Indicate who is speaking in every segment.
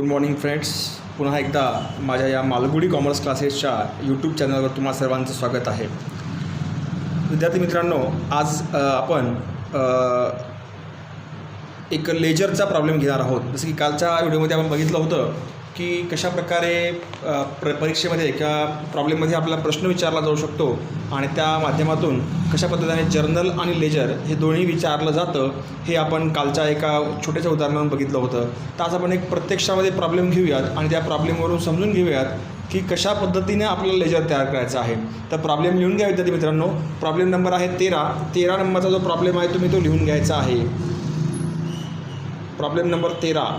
Speaker 1: Good morning friends. पुन्हा एकदा माझ्या या मालगुडी कॉमर्स क्लासेसच्या यूट्यूब चॅनलवर तुम्हा सर्वांचं स्वागत आहे. विद्यार्थी मित्रांनो, आज आपण एक लेजरचा प्रॉब्लेम घेणार आहोत. जसं की कालच्या व्हिडिओमध्ये आपण बघितलं होतं की कशाप्रकारे परीक्षेमध्ये किंवा प्रॉब्लेममध्ये आपल्याला प्रश्न विचारला जाऊ शकतो आणि त्या माध्यमातून कशा पद्धतीने जर्नल आणि लेजर हे दोन्ही विचारलं जातं हे आपण कालच्या एका छोट्याशा उदाहरणावरून बघितलं होतं. तर आज आपण एक प्रत्यक्षामध्ये प्रॉब्लेम घेऊयात आणि त्या प्रॉब्लेमवरून समजून घेऊयात की कशा पद्धतीने आपल्याला लेजर तयार करायचा आहे. तर प्रॉब्लेम लिहून घ्या विद्यार्थी मित्रांनो. प्रॉब्लेम नंबर आहे 13 नंबरचा जो प्रॉब्लेम आहे तुम्ही तो लिहून घ्यायचा आहे. Problem number 13.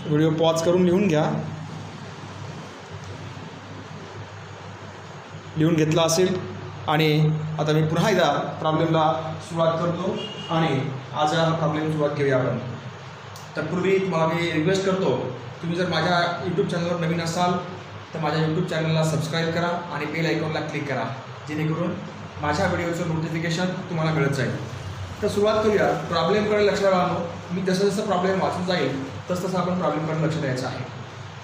Speaker 1: व्हिडिओ पॉज करून लिहून घ्या. लिहून घेतला असेल आणि आता मी पुन्हा एकदा प्रॉब्लेमला सुरुवात करतो आणि आज हा प्रॉब्लेम सुरुवात घेऊया आपण. तत्पूर्वी तुम्हाला मी रिक्वेस्ट करतो, तुम्ही जर माझ्या यूट्यूब चॅनलवर नवीन असाल तर माझ्या यूट्यूब चॅनलला सबस्क्राईब करा आणि बेल आयकॉनला क्लिक करा, जेणेकरून माझ्या व्हिडिओचं नोटिफिकेशन तुम्हाला मिळत जाईल. तर सुरुवात करूया. प्रॉब्लेमकडे लक्ष द्यावं. मी जसं जसं प्रॉब्लेम वाचून जाईल तसं आपण प्रॉब्लेमकडे लक्ष द्यायचं आहे.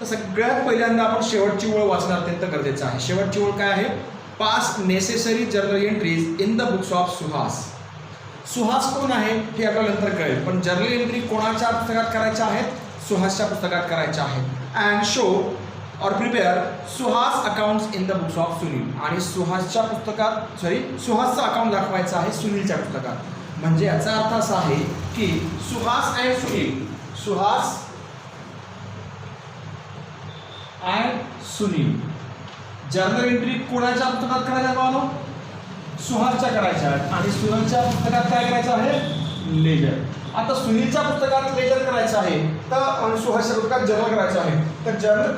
Speaker 1: तर सगळ्यात पहिल्यांदा आपण शेवटची ओळ वाचणं अत्यंत गरजेचं आहे. शेवटची ओळ काय आहे? Pass necessary journal entries in the books of Suhas. Suhas कोण आहे हे आपल्याला नंतर कळेल, पण जर्नल एंट्री कोणाच्या पुस्तकात करायच्या आहेत? सुहासच्या पुस्तकात करायच्या आहेत. अँड शो और prepare Suhas accounts in the books of Sunil. आणि सुहासच्या पुस्तकात सुहासचं अकाउंट दाखवायचं आहे सुनीलच्या पुस्तकात. म्हणजे याचा अर्थ असा आहे की Suhas and Sunil, Suhas and Sunil journal entry कोणाच्या पुस्तकात करायच्या बानो? सुहासच्या करायच्या आहेत. आणि सुनीलच्या पुस्तकात काय करायचं आहे? लेजर. आता सुनीलच्या पुस्तकात लेजर करायचं आहे तर सुहासच्या पुस्तकात जर्नल करायचं आहे. तर जर्नल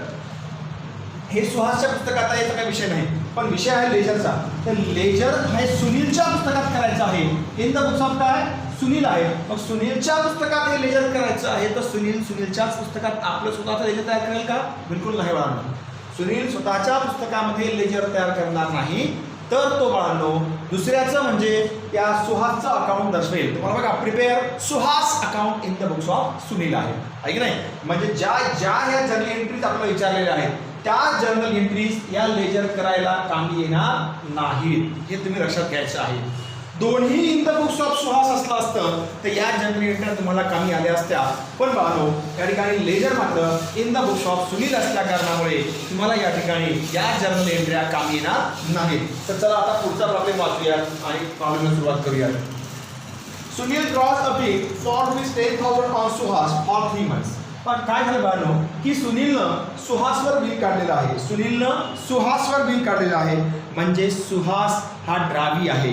Speaker 1: हे सुहासच्या पुस्तकात आहे, याचा काही विषय नाही, पण विषय आहे लेजरचा. तर लेजर हे सुनीलच्या पुस्तकात करायचं आहे. इन द बुक्स ऑफ काय? सुनील आहे. मग सुनीलच्या पुस्तकात हे लेजर करायचं आहे तर सुनीलच्याच पुस्तकात आपलं स्वतःचं लेजर तयार करेल का? बिलकुल नाही बाळांनो. सुनील स्वतःच्या पुस्तकामध्ये लेजर तयार करणार नाही, तर तो बाळांनो दुसऱ्याचं म्हणजे या सुहासचं अकाउंट दर्शवेल. तुम्हाला बघा, prepare Suhas account in the books of Sunil आहे की नाही. म्हणजे ज्या ह्या जर्नल एंट्रीज आपल्याला विचारलेल्या आहेत त्या जर्नल एंट्रीज या लेजर करायला कामी येणार नाहीत, हे तुम्ही लक्षात घ्यायचं आहे. दोन्ही in the books of Suhas असलं असतं तर या जर्नल एंट्री तुम्हाला कामी आल्या असत्या. पण बाळांनो या ठिकाणी लेजर मात्र in the books of Sunil असल्या कारणामुळे तुम्हाला या ठिकाणी या जर्नल एंट्र्या कामी येणार नाहीत. तर चला आता पुढचा प्रॉब्लेम वाचूया आणि प्रॉब्लेमला सुरुवात करूया. Sunil draws a bill for ₹10,000 on Suhas for 3 months. पण काय झालं बाळांनो की सुनीलनं सुहासवर बिल काढलेलं आहे. सुनीलनं सुहासवर बिल काढलेलं आहे. म्हणजे सुहास हा ड्रावी आहे.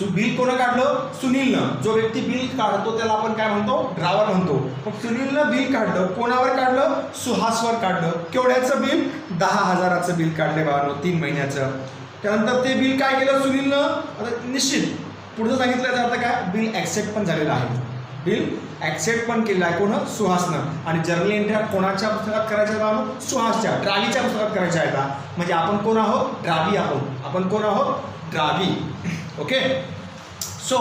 Speaker 1: बिल कोणं काढलं? सुनीलनं. जो व्यक्ती बिल काढतो त्याला आपण काय म्हणतो? ड्रावर म्हणतो. मग सुनीलनं बिल काढलं. कोणावर काढलं? सुहासवर काढलं. केवढ्याचं बिल? 10,000चं बिल काढले बाळांनो, 3 महिन्याचं. त्यानंतर ते बिल काय केलं सुनीलनं? आता निश्चित पुढचं सांगितलं याचा अर्थ काय? बिल ॲक्सेप्ट पण झालेलं आहे. बिल ॲक्सेप्ट पण केलेलं आहे. कोण? सुहासनं. आणि जर्नल एंट्र्या कोणाच्या पुस्तकात करायच्या बाळांनो? सुहासच्या, ड्रावीच्या पुस्तकात करायच्या आहेत. म्हणजे आपण कोण आहोत? ड्रावी आहोत. आपण कोण आहोत? Drawee. Okay. So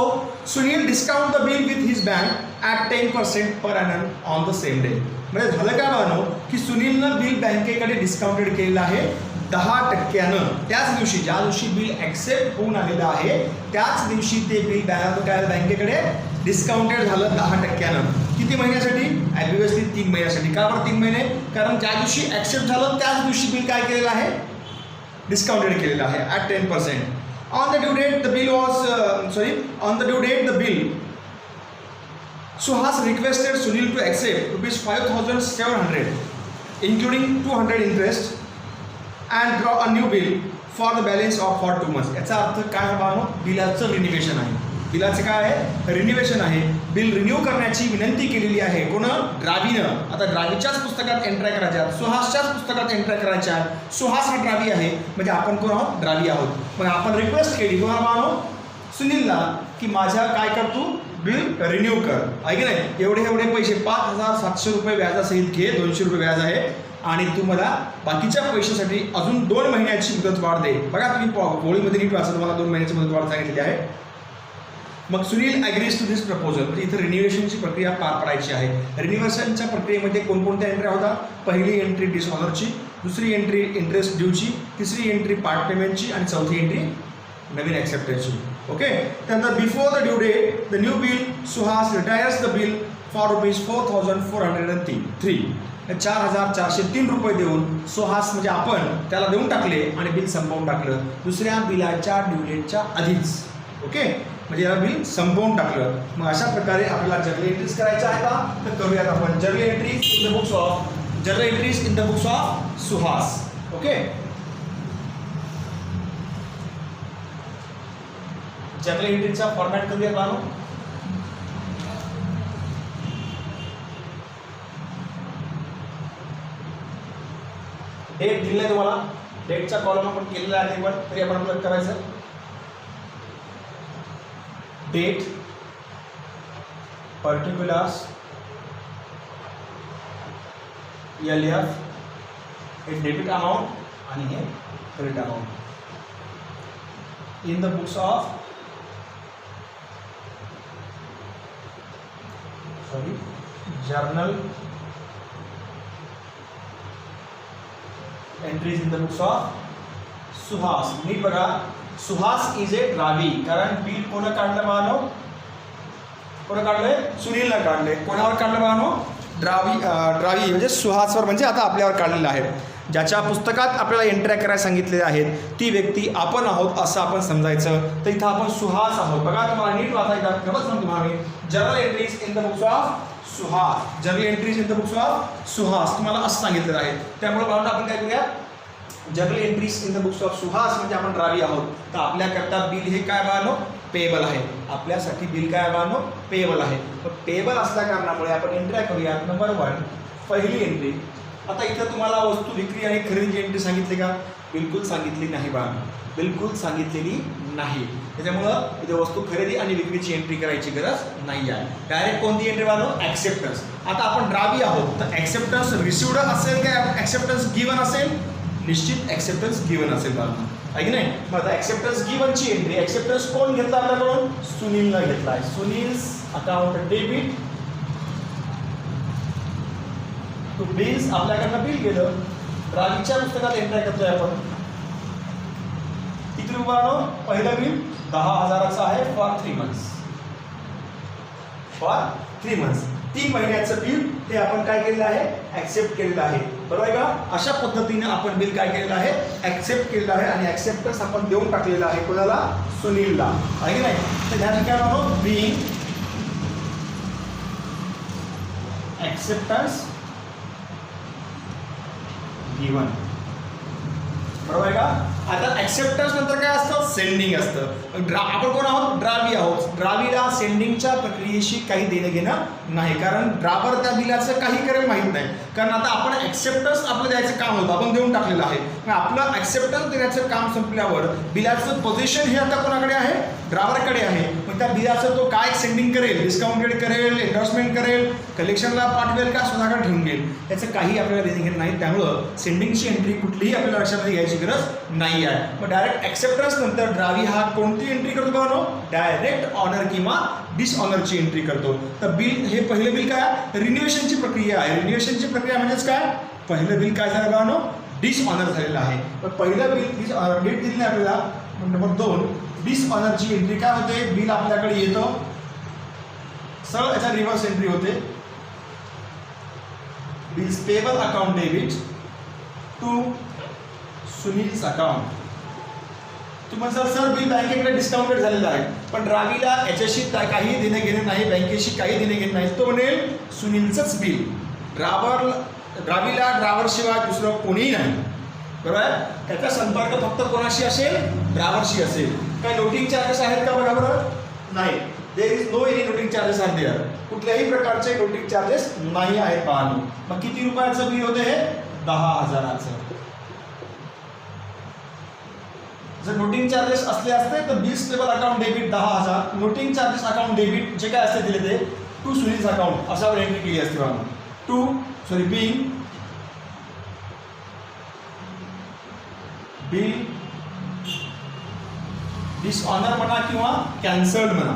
Speaker 1: Sunil discount the bill with his bank at 10% per annum on the same day. म्हणजे झालं काय बाळांनो की सुनीलनं बिल बँकेकडे डिस्काउंटेड केलेलं आहे 10%. त्याच दिवशी ज्या दिवशी बिल ॲक्सेप्ट होऊन आलेलं आहे त्याच दिवशी ते बिल बँकेकडे डिस्काउंटेड झालं 10%. किती महिन्यासाठी? ॲब्वियसली 3 महिन्यासाठी. का बरं 3 महिने? कारण ज्या दिवशी ॲक्सेप्ट झालं त्याच दिवशी बिल काय केलेलं आहे? डिस्काउंटेड केलेलं आहे at 10%. On the due date, the bill was on the due date, the bill. Suhas requested Sunil to accept ₹5,700, including 200 interest, and draw a new bill for the balance of 2 months. याचा अर्थ काय बाळांनो? बिलाचं renovation आहे. बिलाचं काय आहे? Renovation आहे. Bill renew करण्याची विनंती केलेली आहे. कोण? ड्रावीनं. आता ड्रावीच्याच पुस्तकात एंट्र्या करायच्या, सुहासच्याच पुस्तकात एंट्र्या करायच्या. सुहास हा ड्रावी आहे म्हणजे आपण कोण आहोत? ड्रावी आहोत. मग आपण रिक्वेस्ट केली कोणाला बाळांनो? सुनीलला की माझ्या काय कर तू? बिल रिन्यू कर. आहे की नाही. एवढे पैसे ₹5,700 व्याजासहित घे. ₹200 व्याज आहे आणि तू मला बाकीच्या पैशासाठी अजून 2 महिन्याची मुदत वाढ दे. बघा तुम्ही गोळीमध्ये नीट वाचा, तुम्हाला 2 महिन्याची मुदत वाढ सांगितलेली आहे. मग Sunil agrees to this proposal, म्हणजे इथं रिन्युएशनची प्रक्रिया पार पडायची आहे. रिन्युएशनच्या प्रक्रियेमध्ये कोणकोणत्या एंट्री होता? पहिली एंट्री डिसऑनरची, दुसरी एंट्री इंटरेस्ट ड्यूची, तिसरी एंट्री पार्ट पेमेंटची आणि चौथी एंट्री नवीन ॲक्सेप्टन्सची. ओके. त्यानंतर before the due date the new bill Suhas retires the bill for ₹4,403. 4,403 रुपये देऊन सुहास म्हणजे आपण त्याला देऊन टाकले आणि बिल संपवून टाकलं दुसऱ्या बिलाच्या ड्यू डेटच्या आधीच. ओके. म्हणजे याला बिल संपवून टाकलं. मग अशा प्रकारे आपल्याला जर्नल एंट्रीज करायच्या आहेत का? तर करूयात आपण journal entries in the books of Suhas. Okay. Journal एंट्रीचा फॉर्मॅट करूया का? डेट दिली तुम्हाला, डेटचा कॉलम आपण केलेला आहे, पण तरी आपण आपल्याला करायचं. डेट, पर्टिक्युलर्स, LF, हे डेबिट अमाऊंट आणि हे credit amount in the books of journal entries in the books of Suhas. नीट बघा, सुहास इज ए ड्रावी, कारण बिल कोण काढलं बानो? कोण काढलंय? सुनीलनं काढले. कोणावर काढलं बानो? ड्रावी म्हणजे सुहासवर, म्हणजे आता आपल्यावर काढलेलं आहे. ज्याच्या पुस्तकात आपल्याला एंट्र्या करायला सांगितलेल्या आहेत ती व्यक्ती आपण आहोत असं आपण समजायचं. तर इथं आपण सुहास आहोत. बघा तुम्हाला नीट वाचायचं, खरंच सांगतो तुम्हाला मी. Journal entries in the books of Suhas, journal entries in the books of Suhas तुम्हाला असं सांगितलेलं आहे. त्यामुळे बाळांनो आपण काय करूया? Journal entries in the books of Suhas म्हणजे आपण ड्रावी आहोत. तर आपल्याकरता बिल हे काय बाळांनो? पेएबल आहे. आपल्यासाठी बिल काय बाळांनो? पेएबल आहे. पेएबल असल्या कारणामुळे आपण एंट्र्या करूया. नंबर 1 पहिली एंट्री. आता इथं तुम्हाला वस्तू विक्री आणि खरेदीची एंट्री सांगितली का? बिलकुल सांगितली नाही बाळांनो, बिलकुल सांगितलेली नाही. त्याच्यामुळं इथे वस्तू खरेदी आणि विक्रीची एंट्री करायची गरज नाही आहे. डायरेक्ट कोणती एंट्री बाळांनो? ॲक्सेप्टन्स. आता आपण ड्रावी आहोत तर ॲक्सेप्टन्स रिसिवड असेल का ॲक्सेप्टन्स गिवन असेल? निश्चित ॲक्सेप्टन्स गिवन असेल बाळांनो, आहे की नाही? मग आता ॲक्सेप्टन्स गिवनची एंट्री, ॲक्सेप्टन्स कोण घेतला आपल्याकडून? सुनीलनं घेतला आहे. Sunil's account debit to bills, आपल्याकडनं बिल गेलं. ड्रावीच्या पुस्तकात एंट्री करतोय आपण. किती रुपयानो? पहिलं बिल 10,000चं आहे फॉर 3 months. फॉर 3 months 3 महिन्याचं बिल ते आपण काय केलेलं आहे? ॲक्सेप्ट केलेलं आहे. बरोबर आहे का? अशा पद्धतीने आपण बिल काय केलेलं आहे? ॲक्सेप्ट केलेलं आहे आणि ॲक्सेप्टन्स आपण देऊन टाकलेला आहे. कोणाला? सुनीलला, आहे की नाही? तर त्या ठिकाणी म्हणून बिंग ॲक्सेप्टन्स गिवन. बरोबर आहे का? आता ॲक्सेप्टन्स नंतर काय असतं? सेंडिंग असतं. आपण कोण आहोत? ड्रावी आहोत. ड्रावीला सेंडिंगच्या प्रक्रियेशी काही देणं घेणं नाही, कारण ड्रायव्हर त्या बिलाचं काही करेल माहीत नाही. कारण आता आपण ॲक्सेप्टन्स आपलं द्यायचं काम होतं, आपण देऊन टाकलेलं आहे. आपलं ॲक्सेप्टन्स देण्याचं काम संपल्यावर बिलाचं पोझिशन हे आता कोणाकडे आहे? ड्रायव्हरकडे आहे. मग त्या बिलाचं तो काय सेंडिंग करेल? डिस्काउंटेड करेल, एन्डॉर्समेंट करेल, कलेक्शनला पाठवेल का स्वतःकडे ठेवून घेईल, याचं काही आपल्याला देणं घेणं नाही. त्यामुळं सेंडिंगची एंट्री कुठलीही आपल्याला लक्षात घ्यायची गरज नाही आहे. मग डायरेक्ट ॲक्सेप्टन्स नंतर ड्रावी हा कोणती एंट्री करतो बघा? डायरेक्ट ऑनर किंवा डिसऑनरची एंट्री करतो. तर बिल हे पहिलं बिल काय? रिन्युएशनची प्रक्रिया आहे. रिन्युएशनची प्रक्रिया म्हणजेच काय? पहिलं बिल काय झालं बघा? डिसऑनर झालेलं आहे. तर पहिलं बिल डिसऑनर डेट दिली नाही आपल्याला. नंबर 2 डिसऑनरची एंट्री काय होते? बिल आपल्याकडे येतं, सरळ याच्या रिव्हर्स एंट्री होते. Bills payable account debit to Sunil's account. तुम्हाला सर बिल बँकेकडे डिस्काउंटेड झालेलं आहे, पण ड्रावीला याच्याशी काही देणं घेणं नाही, बँकेशी काही देणं घेणं नाही. तो म्हणेल सुनीलचंच बिल. ड्रावीला ड्रायव्हरशिवाय दुसरं कोणीही नाही. बरोबर आहे? त्याचा संपर्क फक्त कोणाशी असेल? ड्रायव्हरशी असेल. काय नोटिंग चार्जेस आहेत का बघा बरं? नाही. There is no any noting charges are there. कुठल्याही प्रकारचे नोटिंग चार्जेस नाही आहेत पाहणी. मग किती रुपयाचं बिल होते हे? 10,000चं. जर नोटिंग चार्जेस असले असते तर bills payable account debit 10,000, noting charges account debit जे काय असते दिले ते टू सुनील्स अकाउंट अशावर एंट्री केली असते बघा. बिल डिसऑनर म्हणा किंवा कॅन्सल्ड म्हणा.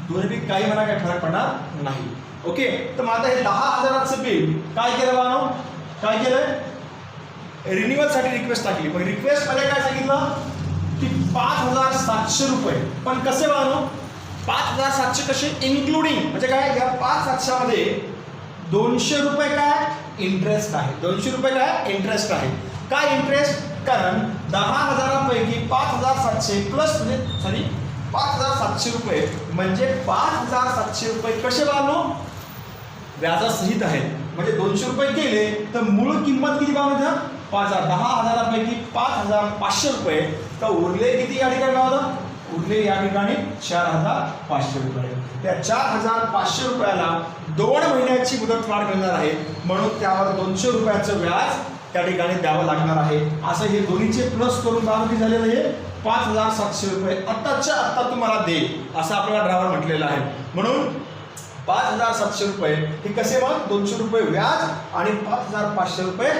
Speaker 1: दोन्हीपैकी काही म्हणा काही फरक पडणार नाही. ओके, तर मग आता हे 10,000चं बिल काय केलं बानो, काय केलंय, रिन्युअलसाठी रिक्वेस्ट टाकली. पण रिक्वेस्ट मध्ये काय सांगितलं की 5,700 रुपये. पण कसे बानो, 5,700 कसे, इन्क्लुडिंग म्हणजे काय, या 5,700 मध्ये 200 रुपये काय इंटरेस्ट आहे. 200 रुपये काय इंटरेस्ट आहे. काय इंटरेस्ट, कारण 10,000पैकी 5,700 प्लस म्हणजे सॉरी 5,700 रुपये म्हणजे 5,700 रुपये कसे बानो, व्याजासहित आहेत. म्हणजे 200 रुपये गेले तर मूळ किंमत किती बानो द्या 5,000. 10,000पैकी 5,500 रुपये, तर उरले किती या ठिकाणी बानो, उरले या ठिकाणी 4,500 रुपये. त्या 4,500 रुपयाला 2 महिन्याची मुदतवाढ मिळणार आहे, म्हणून त्यावर 200 रुपयाचं व्याज त्या ठिकाणी द्यावं लागणार आहे. असं हे दोन्हीचे प्लस करून बानो किती झालेलं आहे 5,700 रुपये आत्ताच्या आत्ता तुम्हाला दे असं आपल्याला ड्रायव्हर म्हटलेलं आहे. म्हणून 5,700 रुपये हे कसे, मग 200 रुपये व्याज आणि 5,500 रुपये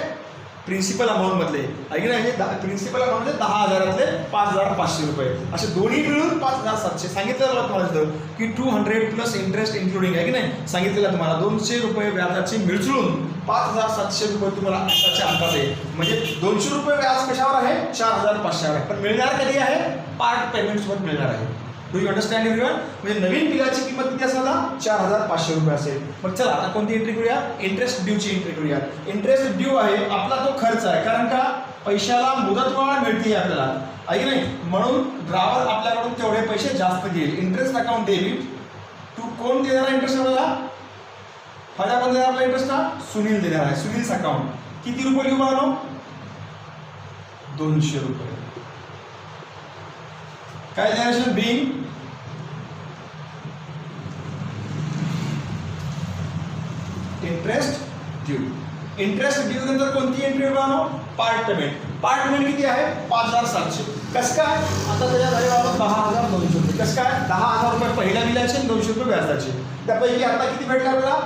Speaker 1: प्रिन्सिपल अमाऊंट मधले आहे की नाही. प्रिन्सिपल अमाऊंट म्हणजे 10,000तले 5,500 रुपये असे दोन्ही मिळून 5,700 सांगितलेलं तुम्हाला की 200 प्लस इंटरेस्ट इन्क्लुडिंग आहे की नाही. सांगितलेलं तुम्हाला 200 रुपये व्याजाचे मिळून 5,700 रुपये तुम्हाला आत्ताच्या अंकात आहे. म्हणजे 200 रुपये व्याज कशावर आहे 4,500 आहे. पण मिळणार कधी आहे, पार्ट पेमेंट सोबत मिळणार आहे. Do you understand everyone. म्हणजे नवीन बिलाची किंमत किती असेल ना 4,500 रुपये असेल. मग चला आता कोणती एंट्री करूया, इंटरेस्ट ड्यूची एंट्री करूया. इंटरेस्ट ड्यू आहे आपला तो खर्च आहे, कारण का पैशाला मुदतवाढ मिळते आपल्याला आहे की नाही, म्हणून ड्रायव्हर आपल्याकडून तेवढे पैसे जास्त घेईल. इंटरेस्ट अकाउंट डेबिट टू कोण देणार आहे इंटरेस्ट आपल्याला, फायदा कोण देणार आपला इंटरेस्ट का, सुनील देणार आहे. सुनील्स अकाउंट किती रुपये लिहू बानो 200 रुपये. काय देणार being interest due. Interest due नंतर कोणती एंट्री बानो, पार्ट पेमेंट. पार्ट पेमेंट किती आहे 5,700. कसं काय, आता त्याच्या झाले बाबा 10,200 रुपये. कसं काय 10,000 रुपये पहिल्या बिलाचे आणि 200 रुपये व्याजाचे. त्यापैकी आता किती भेटले आपल्याला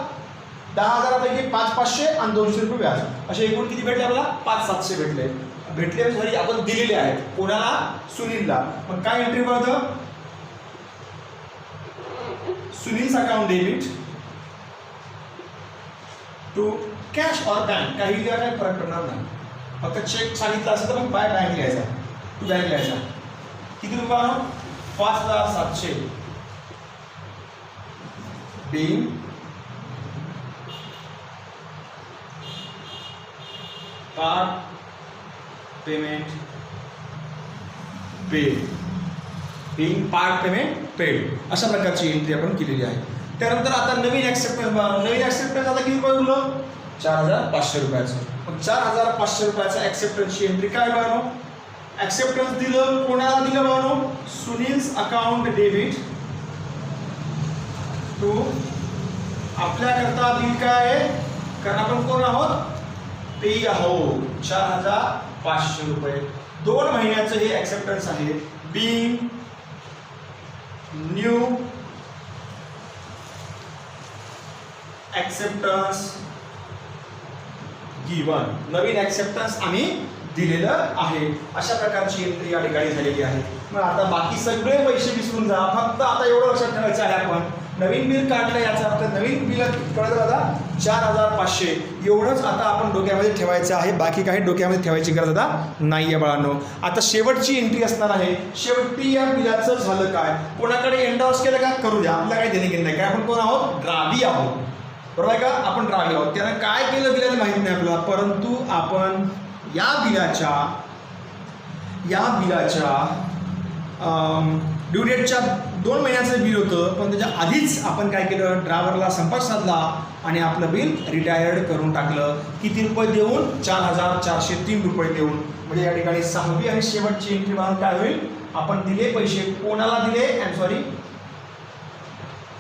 Speaker 1: 10,000पैकी 5,500 आणि 200 रुपये व्याज, असे एकूण किती भेटले आपल्याला 5,700 भेटले. भेटले आपण दिलेले आहेत कोणाला, सुनीलला. मग काय एंट्री करतं, Sunil's account debit to cash और बँक. काही लिहा काही फरक पडणार नाही, फक्त चेक सांगितलं असेल तर मग बाय बँक लिहायचा, टू बँक लिहायचा. किती रुपये 5,700 being part payment paid. Being part payment paid अशा प्रकारची एंट्री आपण केलेली आहे. त्यानंतर आता नवीन ॲक्सेप्टन्स. नवीन ॲक्सेप्टन्स आता किती रुपये उरलं 4,500 रुपयाचं. मग 4,500 रुपयाचा ॲक्सेप्टन्सची एंट्री काय बानो, ॲक्सेप्टन्स दिलं कोणाला दिलं बानो, सुनील्स अकाउंट डेबिट टू आपल्याकरता बिल काय आहे, कारण आपण कोण आहोत पेई आहोत 4,500 रुपये. 2 महिन्याचं हे ॲक्सेप्टन्स आहे. Being new acceptance given. नवीन ॲक्सेप्टन्स आम्ही दिलेलं आहे. अशा प्रकारची एंट्री या ठिकाणी झालेली आहे. मग आता बाकी सगळे पैसे विसरून जा, फक्त आता एवढं लक्षात ठेवायचं आहे आपण नवीन बिल काढलं याचा अर्थ नवीन बिल कळलं दादा 4,500 एवढंच आता आपण डोक्यामध्ये ठेवायचं आहे. बाकी काही डोक्यामध्ये ठेवायची गरज आता नाही आहे बाळांनो. आता शेवटची एंट्री असणार आहे. शेवटी या बिलाचं झालं काय, कोणाकडे एंडॉर्स केलं का करू द्या, आपल्याला काही देणे घेणे नाही. काय आपण कोण आहोत, ड्रावी आहोत, बरोबर आहे का, आपण ड्रावी आहोत. त्यानं काय केलं बिलाने माहिती नाही आपल्याला, परंतु आपण या बिलाच्या ड्यू डेटच्या 2 महिन्याचं बिल होतं, पण त्याच्या आधीच आपण काय केलं, ड्रायव्हरला संपर्क साधला आणि आपलं बिल रिटायर्ड करून टाकलं. किती रुपये देऊन 4,403 रुपये देऊन. म्हणजे या ठिकाणी 6वी आणि शेवटची एंट्री म्हणून काय होईल, आपण दिले पैसे कोणाला दिले,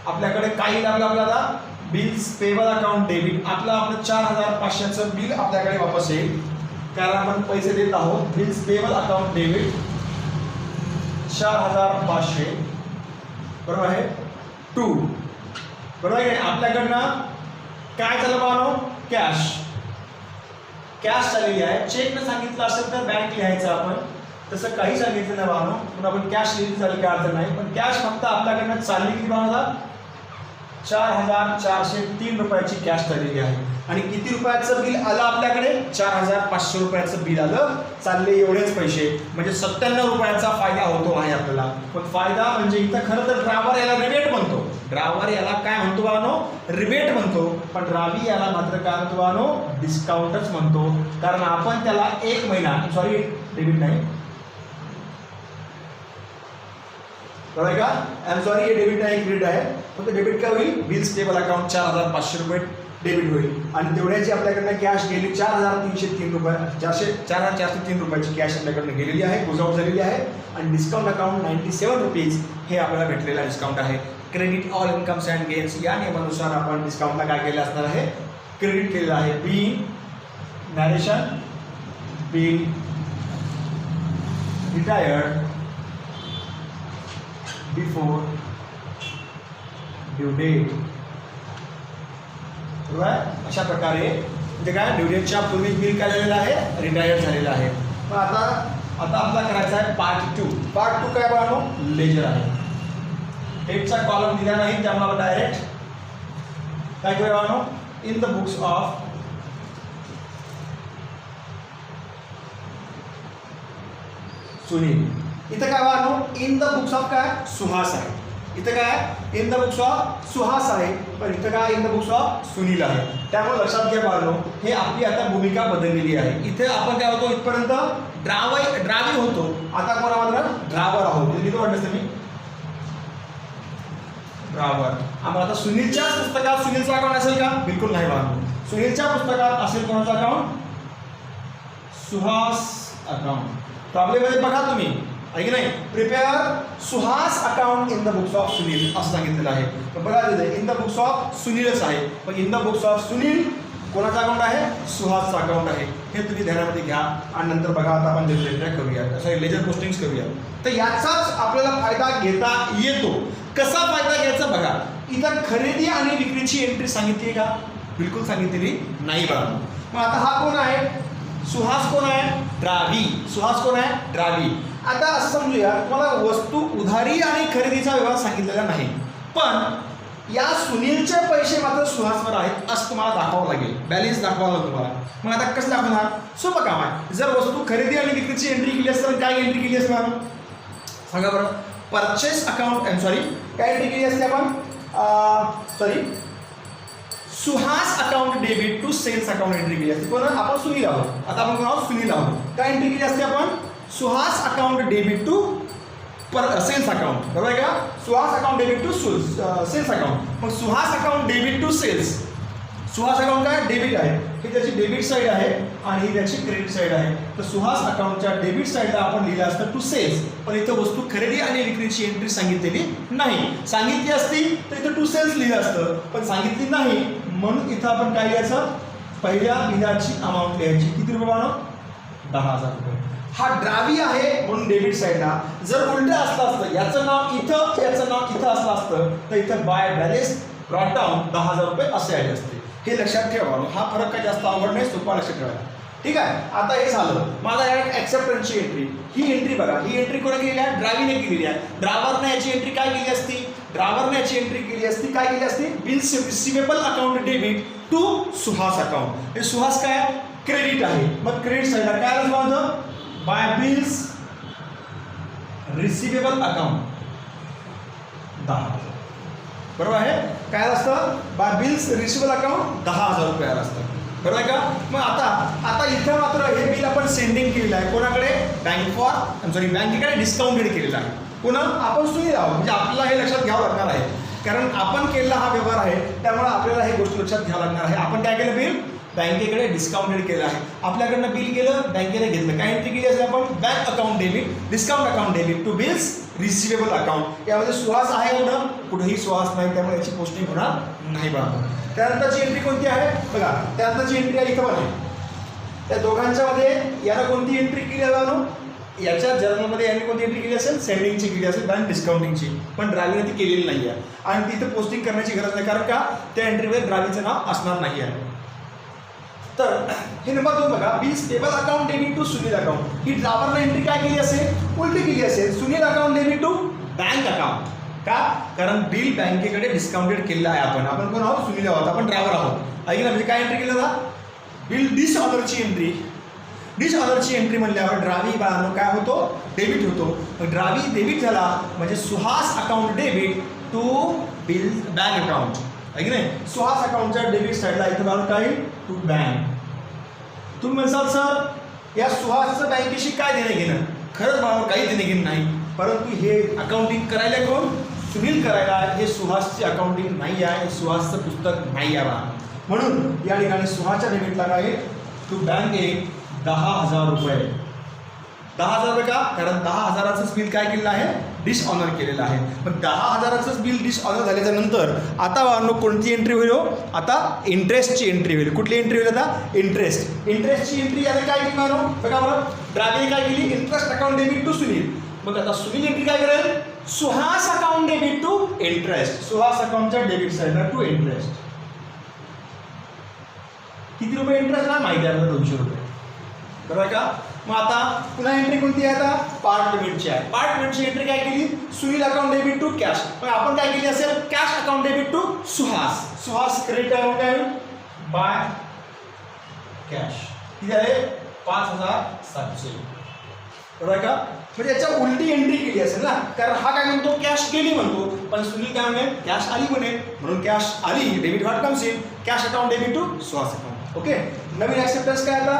Speaker 1: आपल्याकडे काही लागलं आपल्याला बिल्स पेबल अकाउंट डेबिट. आपलं 4,500चं बिल आपल्याकडे वापस येईल, कारण आपण पैसे देत आहोत. बिल्स पेबल अकाउंट डेबिट 4,500 बरोबर आहे टू, बरोबर आहे. आपल्याकडनं काय झालं बानो, कॅश झालेली आहे. चेकनं सांगितलं असेल तर बँक लिहायचं आपण. तसं काही सांगितलं नाही बाळांनो, पण आपण कॅश लिहिली चालेल, काय अडचण नाही. पण कॅश फक्त आपल्याकडनं चालली किती बाळांनो, 4,403 रुपयाची कॅश चाललेली आहे. आणि किती रुपयाचं बिल आलं आपल्याकडे, 4,500 रुपयाचं बिल आलं. चालले एवढेच पैसे, म्हणजे 97 रुपयाचा फायदा होतो आहे आपल्याला. पण फायदा म्हणजे इथं खरं तर ड्रायव्हर याला रिबेट म्हणतो. ड्रायव्हर याला काय म्हणतो बाळांनो, रिबेट म्हणतो. पण रावी याला मात्र काय म्हणतो बाळांनो, डिस्काउंटच म्हणतो. कारण आपण त्याला 1 महिना, सॉरी डेबिट नाही बरोबर का, आय एम सॉरी, हे डेबिट नाही क्रेडिट आहे. फक्त डेबिट काय होईल, बिल स्टेबल अकाउंट 4,500 रुपये डेबिट होईल. आणि तेवढ्याची आपल्याकडनं कॅश गेली 4,303 रुपये, 4,403 रुपयाची कॅश आपल्याकडनं गेलेली आहे, गुजाव झालेली आहे. आणि डिस्काउंट अकाउंट 97 रुपीज हे आपल्याला भेटलेला डिस्काउंट आहे. Credit all incomes and gains या नियमानुसार आपण डिस्काउंटला काय केलं असणार आहे, क्रेडिट केलेलं आहे. Be narration bill retired before due date, बरोबर. अशा प्रकारे म्हणजे काय, ड्यू डेटच्या पूर्वी बिल काय झालेलं आहे, रिटायर्ड झालेलं आहे. मग आता आपला करायचा आहे पार्ट 2. पार्ट 2 काय बाळांनो, लेजर आहे. डेटचा कॉलम दिला नाही, त्यामुळे आपण डायरेक्ट काय करूया बाळांनो, in the books of Sunil. इथं काय बाळांनो, इन द बुक्स ऑफ काय, सुहास आहे. इथं काय, in the books of Suhas आहे, पण इथं काय, in the books of Sunil आहे. त्यामुळे लक्षात घ्या बाळांनो, हे आपली आता भूमिका बदललेली आहे. इथे आपण काय होतो, इथपर्यंत ड्रावी होतो, आता कोणा मात्र ड्रायव्हर आहोत. किती वाटतं तुम्ही, ड्रायव्हर. आम्हाला आता सुनीलच्याच पुस्तकात सुनीलचा अकाउंट असेल का, बिलकुल नाही बाळांनो. सुनीलच्या पुस्तकात असेल कोणाचं अकाउंट, सुहास अकाउंट. प्रॉब्लेम बघा तुम्ही, आहे की नाही, prepare Suhas account in the books of Sunil असं सांगितलेलं आहे. तर बघा तिथे इन द बुक्स ऑफ सुनीलच आहे, पण in the books of Sunil कोणाचा अकाउंट आहे, सुहासचा अकाउंट आहे. हे तुम्ही ध्यानामध्ये घ्या. आणि नंतर बघा आता आपण लेजर करूया, असं लेजर पोस्टिंग्स करूया. तर याचाच आपल्याला फायदा घेता येतो. कसा फायदा घ्यायचा बघा, इथं खरेदी आणि विक्रीची एंट्री सांगितली का, बिलकुल सांगितलेली नाही बाळांनो. मग आता हा कोण आहे, सुहास कोण आहे, ड्रावी. सुहास कोण आहे, ड्रावी. आता असं समजूया, तुम्हाला वस्तू उधारी आणि खरेदीचा व्यवहार सांगितलेला नाही, पण या सुनीलचे पैसे मात्र सुहासवर आहेत असं तुम्हाला दाखवावं लागेल, बॅलेन्स दाखवावं लागेल तुम्हाला. मग आता कसं दाखवणार, सोपं काम आहे. जर वस्तू खरेदी आणि विक्रीची एंट्री केली असते तर काय एंट्री केली असते मॅडम, सांगा बरं. परचेस अकाउंट, सॉरी काय एंट्री केली असते आपण, sorry Suhas account debit to sales account entry केली असते. पण आपण सुनील आहोत, आता आपण कोण आहोत, सुनील आहोत. काय एंट्री केली असते आपण, Suhas account debit to sales account, बरोबर आहे का. Suhas account debit to sales account. मग Suhas account debit to sales, Suhas account काय डेबिट आहे, ही त्याची डेबिट साईड आहे आणि ही त्याची क्रेडिट साईड आहे. तर सुहास अकाउंटच्या डेबिट साईडला आपण लिहिलं असतं टू सेल्स, पण इथं वस्तू खरेदी आणि विक्रीची एंट्री सांगितलेली नाही. सांगितली असती तर इथं टू सेल्स लिहिलं असतं, पण सांगितली नाही म्हणून इथं आपण काय लिहायचं, पहिल्या बिलाची अमाऊंट लिहायची. किती रुपये बाळांनो, 10,000 रुपये. हा ड्रावी आहे म्हणून डेबिट साईडला. जर उलट असलं असतं, याचं नाव इथं याचं नाव इथं असलं असतं तर इथं बाय बॅलेन्स ब्रॉट डाऊन 10,000 रुपये असे आले असते. हे लक्षात ठेवा. हा फरक काय जास्त अवघड नाही, सोपा लक्षात ठेवायला. ठीक आहे. आता हे झालं. माझा ॲक्सेप्टन्सची एंट्री, ही एंट्री बघा, ही एंट्री कोणी केली आहे, ड्रायव्हरने केलेली आहे. ड्रायव्हरने याची एंट्री काय केली असती, ड्रायव्हरने याची एंट्री केली असती, काय केली असती, bills receivable account debit to Suhas account. हे सुहास काय क्रेडिट आहे, मग क्रेडिट साईडला काय आलं माझं, बाय बिल्स रिसिवेबल अकाउंट 10,000, बरोबर आहे. काय असतं, बाय बिल्स रिसिवेबल अकाउंट 10,000 रुपये असतं, बरोबर आहे का. मग आता इथं मात्र हे बिल आपण सेंडिंग केलेलं आहे कोणाकडे, बँकेकडे डिस्काउंटेड केलेलं आहे. पुन्हा आपण सुनील आहोत, म्हणजे आपल्याला हे लक्षात घ्यावं लागणार आहे, कारण आपण केलेला हा व्यवहार आहे, त्यामुळे आपल्याला हे गोष्ट लक्षात घ्यावं लागणार आहे. आपण काय केलं, बिल बँकेकडे डिस्काउंटेड केलं आहे. आपल्याकडनं बिल गेलं, बँकेने घेतलं, काय एंट्री केली असेल आपण, bank account debit, discount account debit to bills receivable account. यामध्ये सुहास आहे एवढं, कुठेही सुहास नाही, त्यामुळे याची पोस्टिंग होणार नाही बघा. त्यानंतरची एंट्री कोणती आहे बघा, त्यानंतरची एंट्री आहे इथं पण आहे. त्या दोघांच्या मध्ये याला कोणती एंट्री केली आहे, याच्या जर्नलमध्ये यांनी कोणती एंट्री केली असेल, सेंडिंगची केली असेल, बँक डिस्काउंटिंगची, पण ड्रायव्हरने ती केलेली नाही आहे. आणि तिथं पोस्टिंग करण्याची गरज नाही, कारण का त्या एंट्रीवर ड्रायव्हरचं नाव असणार नाही आहे. तर हे नंबर 2 बघा, bills payable account debit to Sunil account. ही ड्रायव्हरने एंट्री काय केली असेल, उलटी केली असेल. Sunil account debit to bank account. का? कारण बिल बँकेकडे डिस्काउंटेड केलेलं आहे. आपण कोण आहोत, सुनील आहोत, आपण ड्रायव्हर आहोत. ऐकलं, म्हणजे काय एंट्री केलं ना, बिल डिसऑर्डरची एंट्री. डिसऑर्डरची एंट्री म्हणल्यावर ड्रावी बाळांनो काय होतो, डेबिट होतो. ड्रावी डेबिट झाला म्हणजे Suhas account debit to bill bank account. आहे की नाही. सुहास अकाउंटच्या डेबिट साईडला इथं बाळांनो काय, टू बँक. तुम्ही म्हणसाल सर या सुहासचं बँकेशी काय देणं घेणं. खरंच बाळांनो काही देणं घेणं नाही, परंतु हे अकाउंटिंग करायला कोण, सुनील करायला. हे सुहासची अकाउंटिंग नाही आहे, हे सुहासचं पुस्तक नाही आहे बा. म्हणून या ठिकाणी सुहासच्या डेबिटला काय, टू बँक एक 10,000 रुपये. 10,000 रुपये का, कारण 10,000च बिल काय केलेलं आहे, डिसऑनर केलेलं आहे. पण 10,000च बिल डिसऑनर झाल्याच्या नंतर आता वाहनो कोणती एंट्री होईल, आता इंटरेस्टची एंट्री होईल. कुठली एंट्री होईल, आता इंटरेस्ट. इंटरेस्टची एंट्री याने काय केली वाहनो, बघा बरं, ड्रायव्हरने काय केली, interest account debit to Sunil. मग आता सुनील एंट्री काय करेल, Suhas account debit to interest. Suhas अकाउंटच्या डेबिट साईडला टू इंटरेस्ट. किती रुपये इंटरेस्ट ना माहिती आहे, 200 रुपये. बरोबर का. मग आता पुन्हा एंट्री कोणती आहे, आता पार्ट पेमेंटची आहे. पार्ट पेमेंटची एंट्री काय केली, Sunil account debit to cash. पण आपण काय केली असेल, cash account debit to Suhas. Suhas credit account काय बाय कॅश. किती आहे, 5,700. बरोबर का. म्हणजे याच्या उलटी एंट्री केली असेल ना, कारण हा काय म्हणतो, कॅश गेली म्हणतो, पण सुनील काय म्हणेल, कॅश आली म्हणेल. म्हणून कॅश आली, debit what comes in, cash account debit to Suhas account. Okay. नवीन ऍक्सेप्टन्स काय, आता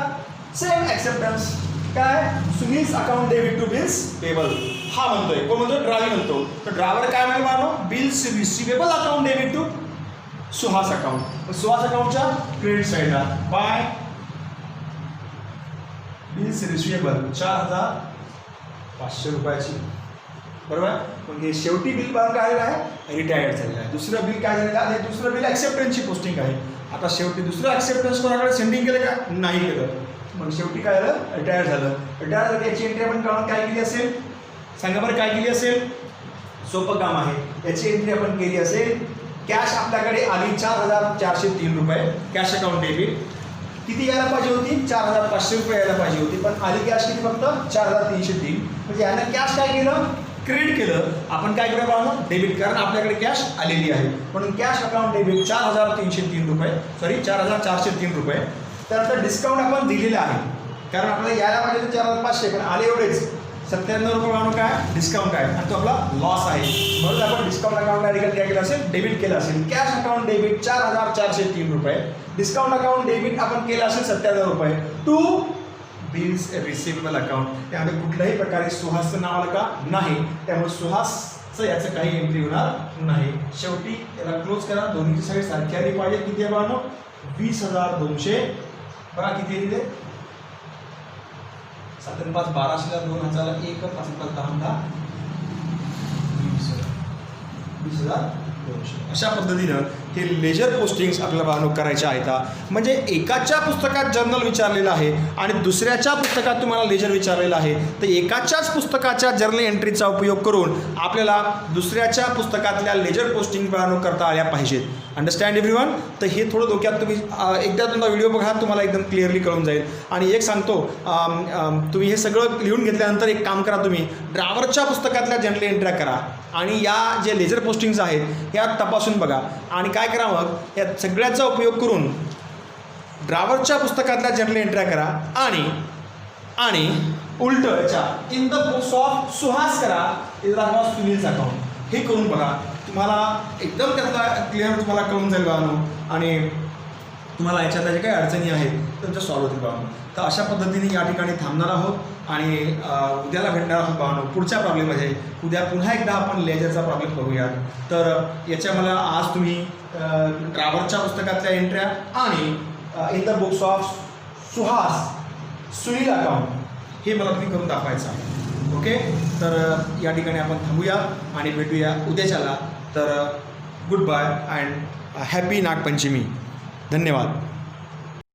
Speaker 1: सेम ऍक्सेप्टन्स काय, Sunil's account debit to bills payable. हा म्हणतोय, कोण म्हणतो, ड्रायव्हर म्हणतो. तर ड्रायव्हर काय म्हणेल मानो, bills receivable account debit to Suhas account. Suhas अकाउंटच्या क्रेडिट साईडला बाय बिल्स रिसिवेबल 4,500 रुपयाची. बरोबर. मग हे शेवटी बिल काय आहे, रिटायर्ड झालेलं आहे. दुसरं बिल काय झालेलं आहे, दुसरं बिल ॲक्सेप्टन्सची पोस्टिंग आहे. आता शेवटी दुसरं ॲक्सेप्टन्स कोणाकडे सेंडिंग केलं का, नाही केलं. मग शेवटी काय झालं, रिटायर झालं. रिटायर झालं, याची एंट्री आपण काय केली असेल, सांगा बरं काय केली असेल, सोपं काम आहे. याची एंट्री आपण केली असेल, कॅश आपल्याकडे आली 4,403 रुपये. कॅश अकाउंट डेबिट किती यायला पाहिजे होती, 4,500 रुपये यायला पाहिजे होती, पण आली कॅश किती, फक्त 4,303. म्हणजे यानं कॅश काय केलं, क्रेडिट केलं. आपण काय करूया पाहून, डेबिट, कारण आपल्याकडे कॅश आलेली आहे. म्हणून कॅश अकाउंट डेबिट 4,303 रुपये, सॉरी 4,403 रुपये. त्यानंतर डिस्काउंट आपण दिलेलं आहे, कारण आपल्याला यायला पाहिजे तर 4,500, पण आले एवढेच 97 रुपये म्हणून काय डिस्काउंट आहे, आणि तो आपला लॉस आहे. म्हणून आपण डिस्काउंट अकाउंटला ठिकाणी काय केलं असेल, डेबिट केलं असेल. कॅश अकाउंट डेबिट 4,403 रुपये. डिस्काउंट अकाउंट डेबिट आपण केलं असेल 97 रुपये टू बिल्स रिसिवेबल अकाउंट. त्यामध्ये कुठल्याही प्रकारे सुहासचं नाव आलं का, नाही. त्यामुळे सुहासचं याचं काही एंट्री होणार नाही. शेवटी याला क्लोज करा. दोन्हीची साईड सारखी आली पाहिजे. किती आहे बाळांनो, 20,200. बघा किती आहे तिथे, 7 5 1200 2000 1 5 5 10 20,200. अशा पद्धतीनं हे लेजर पोस्टिंग्स आपल्याला बाळांनो करायच्या आहेत. म्हणजे एकाच्या पुस्तकात जर्नल विचारलेलं आहे आणि दुसऱ्याच्या पुस्तकात तुम्हाला लेजर विचारलेलं आहे, तर एकाच्याच पुस्तकाच्या जर्नल एंट्रीचा उपयोग करून आपल्याला दुसऱ्याच्या पुस्तकातल्या लेजर पोस्टिंग बाळांनो करता आल्या पाहिजेत. Understand everyone. तर हे थोडं डोक्यात तुम्ही एकदा तुमचा व्हिडिओ बघा, तुम्हाला एकदम क्लिअरली कळून जाईल. आणि एक सांगतो, तुम्ही हे सगळं लिहून घेतल्यानंतर एक काम करा, तुम्ही ड्रायव्हरच्या पुस्तकातल्या जर्नल एंट्र्या करा आणि या जे लेजर पोस्टिंग्स आहेत या तपासून बघा. आणि काय करा, मग या सगळ्याचा उपयोग करून ड्रायव्हरच्या पुस्तकातल्या जर्नल एंट्र्या करा आणि उलट याच्या in the books of Suhas करा, इज ऑफ सुनील्स अकाउंट. हे करून बघा, तुम्हाला एकदम त्यातला क्लिअर तुम्हाला कळून जाईल बाळांनो, आणि तुम्हाला याच्यातल्या जे काही अडचणी आहेत त्यांच्या सॉल्व्ह होतील बाळांनो. तर अशा पद्धतीने या ठिकाणी थांबणार आहोत आणि उद्याला भेटणार आहोत बाळांनो पुढच्या प्रॉब्लेममध्ये. उद्या पुन्हा एकदा आपण लेजरचा प्रॉब्लेम बघूयात. तर याच्या मला आज तुम्ही ड्रायव्हरच्या पुस्तकातल्या एंट्र्या आणि in the books of Suhas Sunil account हे मला तुम्ही करून दाखवायचं आहे. ओके. तर या ठिकाणी आपण थांबूया आणि भेटूया उद्याच्याला. तर good bye and happy Nag Panchami. धन्यवाद.